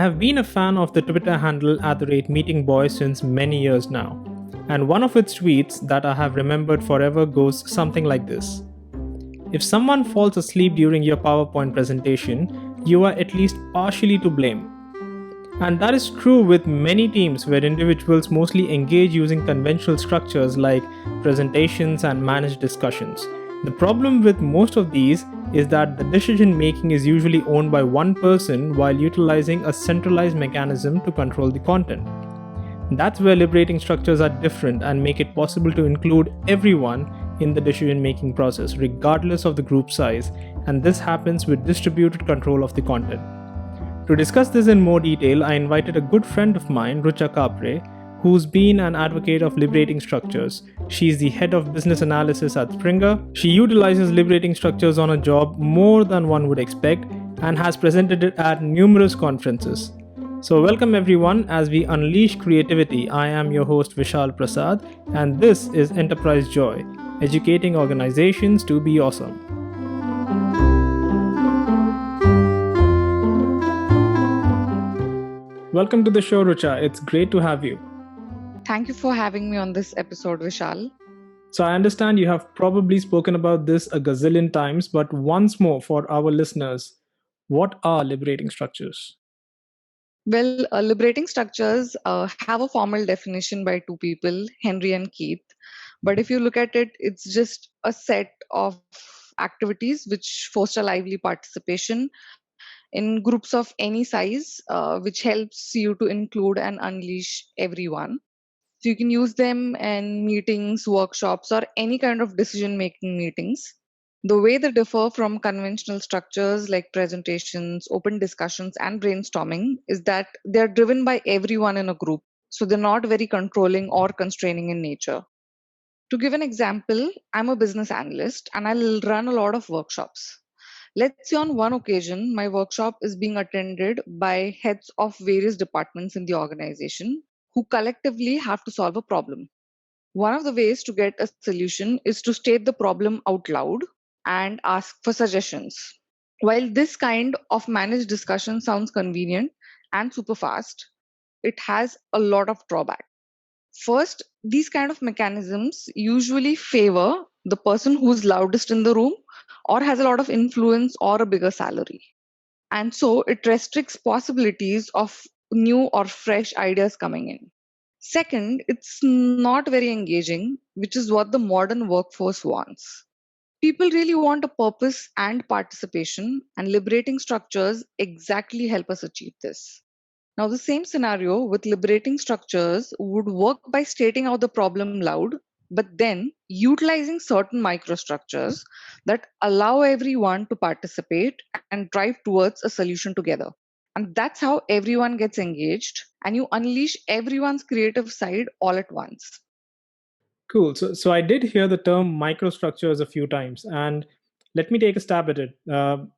I have been a fan of the Twitter handle @meetingboy since many years now, and one of its tweets that I have remembered forever goes something like this: if someone falls asleep during your PowerPoint presentation, you are at least partially to blame. And that is true with many teams where individuals mostly engage using conventional structures like presentations and managed discussions. The problem with most of these is that the decision making is usually owned by one person while utilizing a centralized mechanism to control the content. That's where liberating structures are different and make it possible to include everyone in the decision making process, regardless of the group size, and this happens with distributed control of the content. To discuss this in more detail, I invited a good friend of mine, Rucha Kapare, who's been an advocate of liberating structures. She's the head of business analysis at Springer. She utilizes liberating structures on a job more than one would expect and has presented it at numerous conferences. So, welcome everyone as we unleash creativity. I am your host Vishal Prasad, and this is EnterpriseJoy, educating organizations to be awesome. Welcome to the show, Rucha. It's great to have you. Thank you for having me on this episode, Vishal. So I understand you have probably spoken about this a gazillion times, but once more for our listeners, what are liberating structures? Well, liberating structures have a formal definition by two people, Henry and Keith. But if you look at it, it's just a set of activities which foster lively participation in groups of any size, which helps you to include and unleash everyone. So you can use them in meetings, workshops, or any kind of decision making meetings. The way they differ from conventional structures like presentations, open discussions, and brainstorming is that they're driven by everyone in a group. So they're not very controlling or constraining in nature. To give an example, I'm a business analyst and I'll run a lot of workshops. Let's say on one occasion, my workshop is being attended by heads of various departments in the organization who collectively have to solve a problem. One of the ways to get a solution is to state the problem out loud and ask for suggestions. While this kind of managed discussion sounds convenient and super fast, it has a lot of drawback. First, these kind of mechanisms usually favor the person who's loudest in the room or has a lot of influence or a bigger salary. And so it restricts possibilities of new or fresh ideas coming in. Second, it's not very engaging, which is what the modern workforce wants. People really want a purpose and participation, and liberating structures exactly help us achieve this. Now, the same scenario with liberating structures would work by stating out the problem loud, but then utilizing certain microstructures that allow everyone to participate and drive towards a solution together. And that's how everyone gets engaged and you unleash everyone's creative side all at once. Cool. So I did hear the term microstructures a few times, and let me take a stab at it.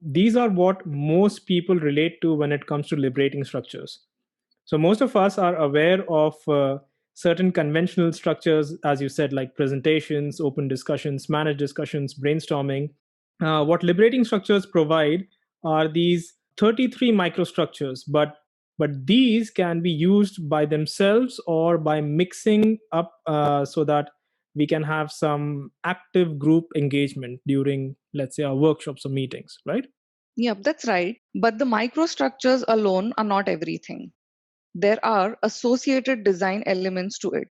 These are what most people relate to when it comes to liberating structures. So most of us are aware of certain conventional structures, as you said, like presentations, open discussions, managed discussions, brainstorming. What liberating structures provide are these 33 microstructures, but these can be used by themselves or by mixing up so that we can have some active group engagement during, let's say, our workshops or meetings, right? Yep, that's right. But the microstructures alone are not everything. There are associated design elements to it.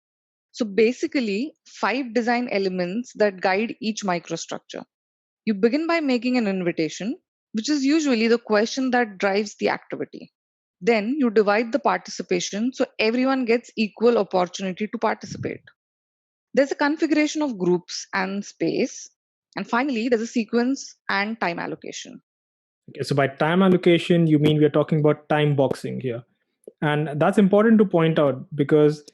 So basically, 5 design elements that guide each microstructure. You begin by making an invitation, which is usually the question that drives the activity. Then you divide the participation so everyone gets equal opportunity to participate. There's a configuration of groups and space. And finally, there's a sequence and time allocation. Okay, so by time allocation, you mean we're talking about time boxing here. And that's important to point out because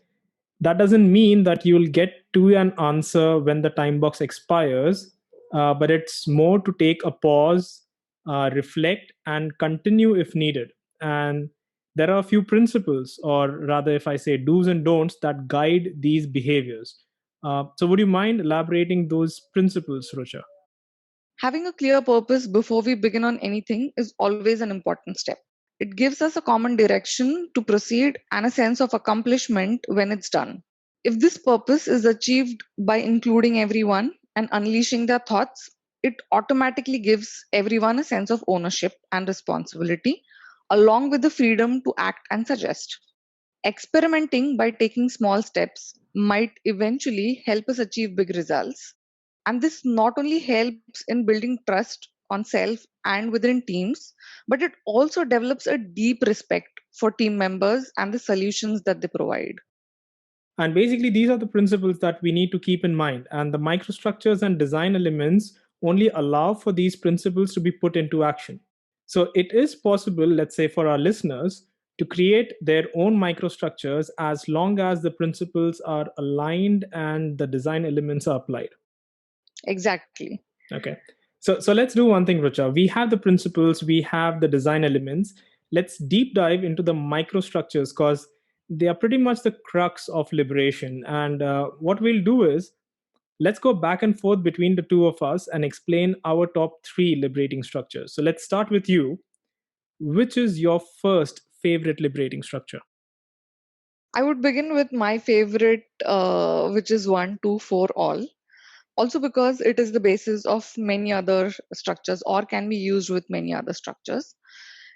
that doesn't mean that you'll get to an answer when the time box expires, but it's more to take a pause, reflect, and continue if needed. And there are a few principles, or rather, if I say do's and don'ts, that guide these behaviors. So, would you mind elaborating those principles, Rocha? Having a clear purpose before we begin on anything is always an important step. It gives us a common direction to proceed and a sense of accomplishment when it's done. If this purpose is achieved by including everyone and unleashing their thoughts, it automatically gives everyone a sense of ownership and responsibility, along with the freedom to act and suggest. Experimenting by taking small steps might eventually help us achieve big results. And this not only helps in building trust on self and within teams, but it also develops a deep respect for team members and the solutions that they provide. And basically, these are the principles that we need to keep in mind. And the microstructures and design elements only allow for these principles to be put into action. So it is possible, let's say, for our listeners to create their own microstructures as long as the principles are aligned and the design elements are applied. Exactly. Okay. So let's do one thing, Rucha. We have the principles, we have the design elements. Let's deep dive into the microstructures because they are pretty much the crux of liberation. And what we'll do is let's go back and forth between the two of us and explain our top three liberating structures. So let's start with you. Which is your first favorite liberating structure? I would begin with my favorite, which is 1, 2, 4 all. Also, because it is the basis of many other structures or can be used with many other structures.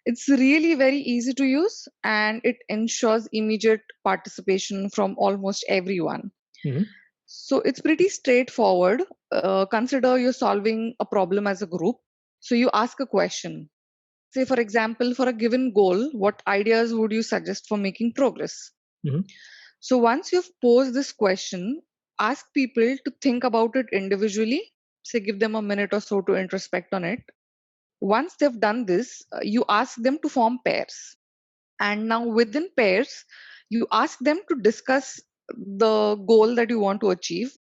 It's really very easy to use and it ensures immediate participation from almost everyone. Mhm. So it's pretty straightforward. Consider you're solving a problem as a group. So you ask a question. Say, for example, for a given goal, what ideas would you suggest for making progress? Mhm. So once you've posed this question, ask people to think about it individually. Say, give them a minute or so to introspect on it. Once they've done this, you ask them to form pairs. And now within pairs, you ask them to discuss the goal that you want to achieve.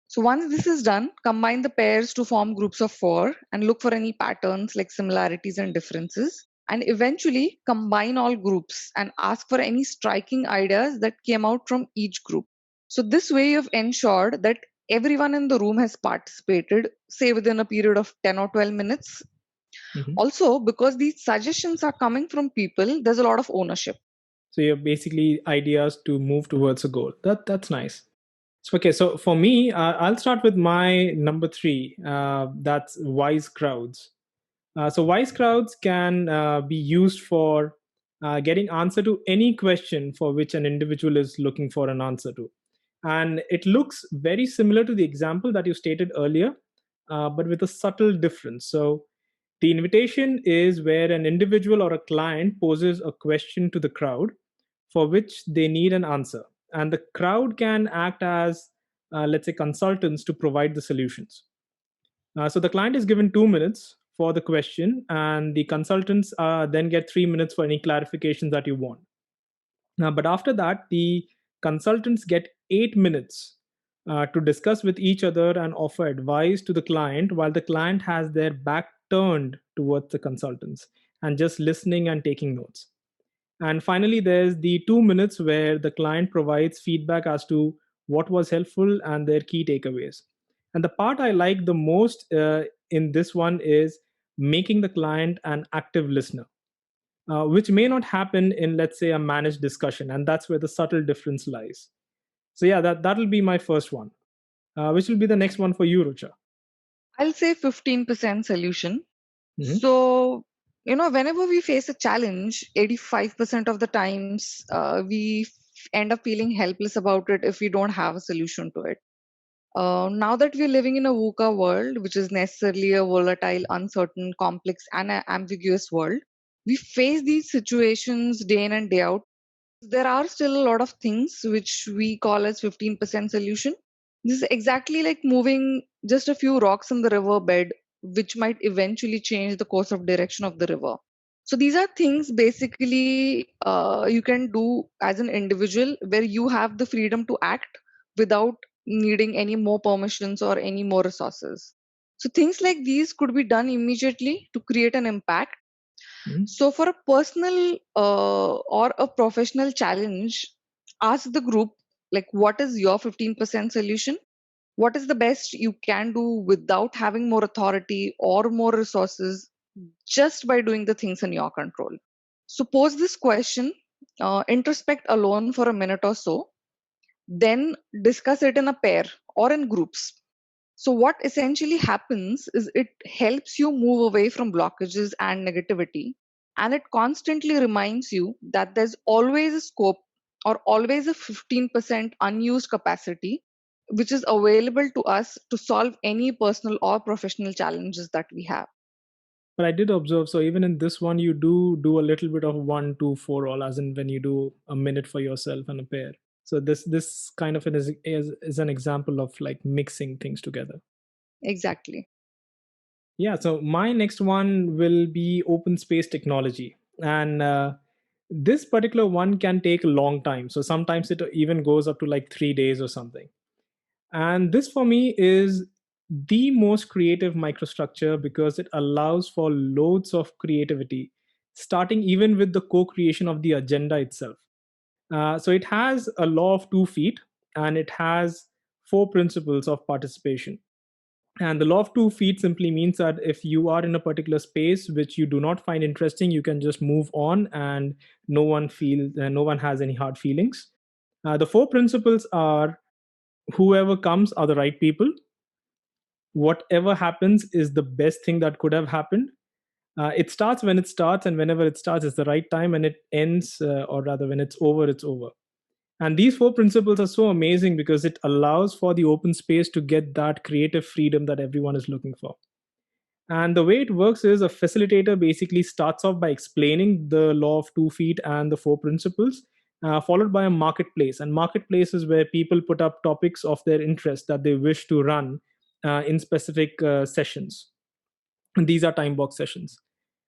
So once this is done, combine the pairs to form groups of four and look for any patterns like similarities and differences. And eventually combine all groups and ask for any striking ideas that came out from each group. So this way you've ensured that everyone in the room has participated, say within a period of 10 or 12 minutes. Mhm. Also, because these suggestions are coming from people, there's a lot of ownership. So you're basically ideas to move towards a goal. That's nice. So, okay, so for me, I'll start with my number three. That's wise crowds. So wise crowds can be used for getting answer to any question for which an individual is looking for an answer to, and it looks very similar to the example that you stated earlier, but with a subtle difference. So the invitation is where an individual or a client poses a question to the crowd for which they need an answer, and the crowd can act as, let's say, consultants to provide the solutions. So the client is given 2 minutes for the question, and the consultants then get 3 minutes for any clarifications that you want. But after that, the consultants get 8 minutes to discuss with each other and offer advice to the client, while the client has their back turned towards the consultants and just listening and taking notes. And finally, there's the 2 minutes where the client provides feedback as to what was helpful and their key takeaways. And the part I like the most in this one is making the client an active listener, which may not happen in, let's say, a managed discussion. And that's where the subtle difference lies. So, yeah, that'll be my first one. Which will be the next one for you, Rucha? I'll say 15% solution. Hmm. So, whenever we face a challenge, 85% of the times we end up feeling helpless about it if we don't have a solution to it. Now that we're living in a VUCA world, which is necessarily a volatile, uncertain, complex, and ambiguous world, we face these situations day in and day out. There are still a lot of things which we call as 15% solution. This is exactly like moving just a few rocks in the river bed, which might eventually change the course of direction of the river. So these are things basically you can do as an individual where you have the freedom to act without needing any more permissions or any more resources. So things like these could be done immediately to create an impact. Hmm. So, for a personal or a professional challenge, ask the group like, what is your 15% solution? What is the best you can do without having more authority or more resources just by doing the things in your control? So pose this question, introspect alone for a minute or so, then discuss it in a pair or in groups. So, what essentially happens is it helps you move away from blockages and negativity, and it constantly reminds you that there's always a scope or always a 15% unused capacity which is available to us to solve any personal or professional challenges that we have. But I did observe, so even in this one, you do a little bit of 1, 2, 4 all, as in when you do a minute for yourself and a pair. So this kind of is an example of like mixing things together. Exactly. Yeah. So my next one will be open space technology, and this particular one can take a long time. So sometimes it even goes up to like 3 days or something. And this for me is the most creative microstructure because it allows for loads of creativity, starting even with the co creation of the agenda itself. So it has a law of 2 feet and it has 4 principles of participation. And the law of 2 feet simply means that if you are in a particular space which you do not find interesting, you can just move on and no one has any hard feelings. The 4 principles are whoever comes are the right people, whatever happens is the best thing that could have happened. It starts when it starts, and whenever it starts is the right time, and it ends, or rather, when it's over, it's over. And these 4 principles are so amazing because it allows for the open space to get that creative freedom that everyone is looking for. And the way it works is a facilitator basically starts off by explaining the law of 2 feet and the 4 principles, followed by a marketplace. And marketplace is where people put up topics of their interest that they wish to run in specific sessions. And these are time box sessions.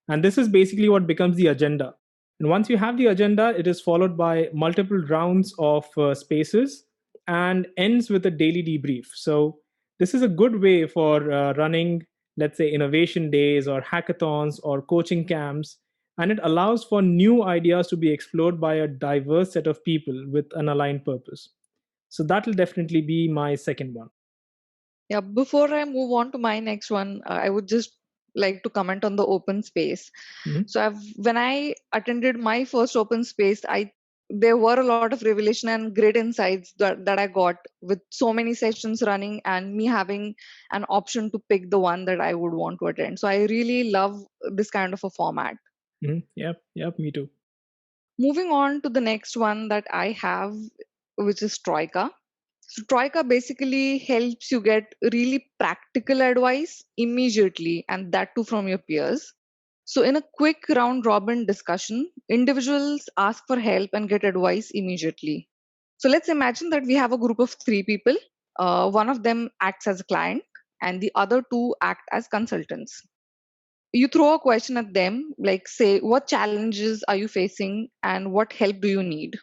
And this is basically what becomes the agenda. And once you have the agenda, it is followed by multiple rounds of spaces and ends with a daily debrief. So, this is a good way for running, let's say, innovation days or hackathons or coaching camps. And it allows for new ideas to be explored by a diverse set of people with an aligned purpose. So, that will definitely be my second one. Yeah, before I move on to my next one, I would just like to comment on the open space. Mhm. So when I attended my first open space, I there were a lot of revelation and great insights that I got with so many sessions running and me having an option to pick the one that I would want to attend. So I really love this kind of a format. Mhm. Yep, yep, me too. Moving on to the next one that I have, which is Troika. So Troika basically helps you get really practical advice immediately, and that too from your peers. So in a quick round robin discussion, individuals ask for help and get advice immediately. So let's imagine that we have a group of 3 people. One of them acts as a client, and the other two act as consultants. You throw a question at them, like, say, what challenges are you facing and what help do you need?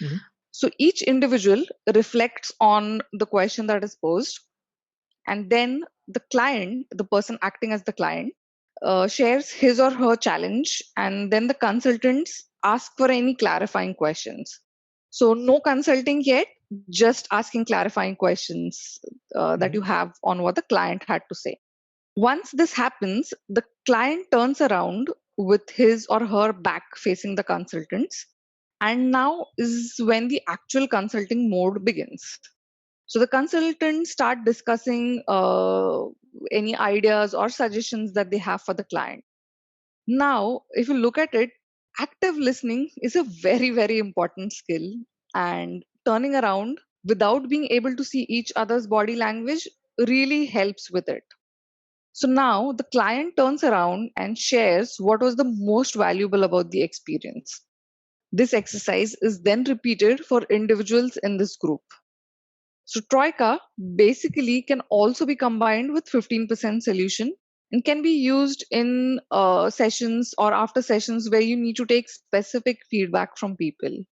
Mhm. So each individual reflects on the question that is posed, and then the client, the person acting as the client, shares his or her challenge, and then the consultants ask for any clarifying questions. So, no consulting yet, just asking clarifying questions that Mhm. you have on what the client had to say. Once this happens, the client turns around with his or her back facing the consultants, and now is when the actual consulting mode begins. So the consultants start discussing any ideas or suggestions that they have for the client. Now, if you look at it, active listening is a very, very important skill, and turning around without being able to see each other's body language really helps with it. So now the client turns around and shares what was the most valuable about the experience. This exercise is then repeated for individuals in this group. So Troika basically can also be combined with 15% solution and can be used in sessions or after sessions where you need to take specific feedback from people.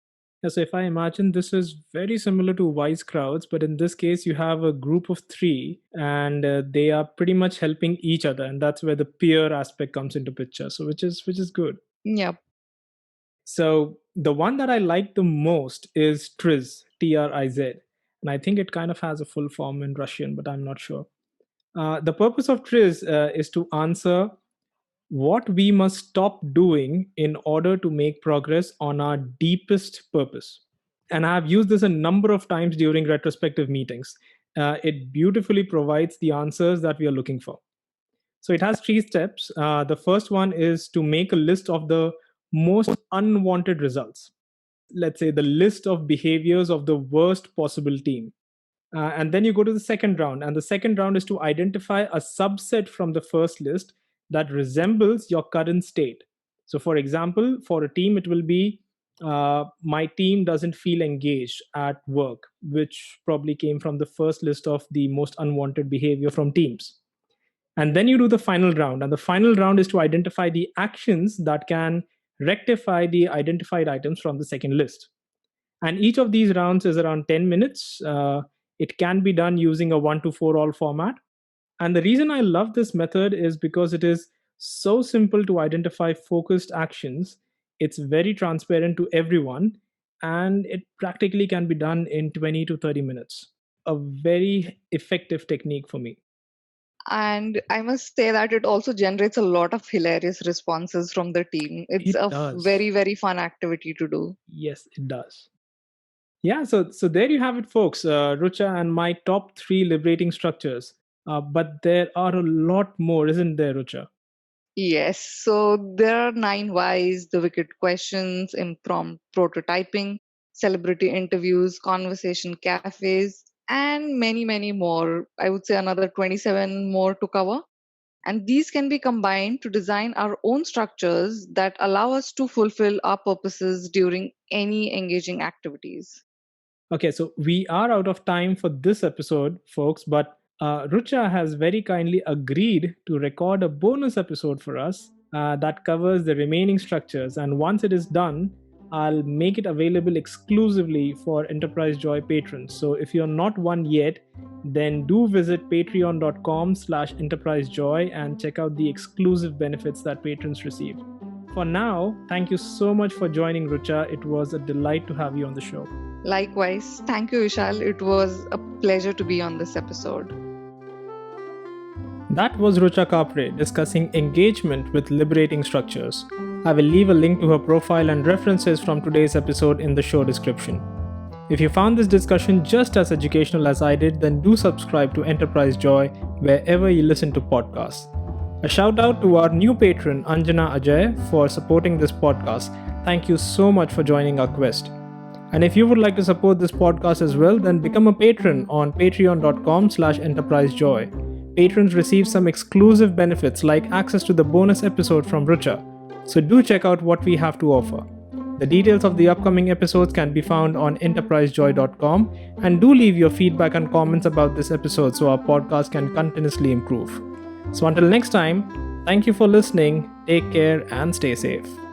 Yeah, so if I imagine this is very similar to wise crowds, but in this case, you have a group of three and they are pretty much helping each other. And that's where the peer aspect comes into picture. So which is good. Yeah. So the one that I like the most is TRIZ, TRIZ. And I think it kind of has a full form in Russian, but I'm not sure. The purpose of TRIZ is to answer what we must stop doing in order to make progress on our deepest purpose. And I have used this a number of times during retrospective meetings. It beautifully provides the answers that we are looking for. So it has three steps. The first one is to make a list of the most unwanted results. Let's say the list of behaviors of the worst possible team. And then you go to the second round. And the second round is to identify a subset from the first list that resembles your current state. So, for example, for a team, it will be my team doesn't feel engaged at work, which probably came from the first list of the most unwanted behavior from teams. And then you do the final round. And the final round is to identify the actions that can rectify the identified items from the second list. And each of these rounds is around 10 minutes. It can be done using a 1 to 4 all format. And the reason I love this method is because it is so simple to identify focused actions. It's very transparent to everyone, and it practically can be done in 20 to 30 minutes. A very effective technique for me. And I must say that it also generates a lot of hilarious responses from the team. It's It a does. very, very fun activity to do. Yes, it does. Yeah, so there you have it, folks. Rucha and my top three liberating structures. But there are a lot more, isn't there, Rucha? Yes, so there are 9 whys, the wicked questions, impromptu prototyping, celebrity interviews, conversation cafes, and many, many more. I would say another 27 more to cover. And these can be combined to design our own structures that allow us to fulfill our purposes during any engaging activities. Okay, so we are out of time for this episode, folks, but Rucha has very kindly agreed to record a bonus episode for us that covers the remaining structures. And once it is done, I'll make it available exclusively for Enterprise Joy patrons. So if you're not one yet, then do visit patreon.com/enterprisejoy and check out the exclusive benefits that patrons receive. For now, thank you so much for joining, Rucha. It was a delight to have you on the show. Likewise, thank you, Vishal. It was a pleasure to be on this episode. That was Rucha Kapare discussing engagement with liberating structures. I will leave a link to her profile and references from today's episode in the show description. If you found this discussion just as educational as I did, then do subscribe to Enterprise Joy wherever you listen to podcasts. A shout out to our new patron Anjana Ajay for supporting this podcast. Thank you so much for joining our quest. And if you would like to support this podcast as well, then become a patron on patreon.com/enterprisejoy. Patrons receive some exclusive benefits like access to the bonus episode from Rucha. So do check out what we have to offer. The details of the upcoming episodes can be found on enterprisejoy.com, and do leave your feedback and comments about this episode so our podcast can continuously improve. So until next time, thank you for listening, take care and stay safe.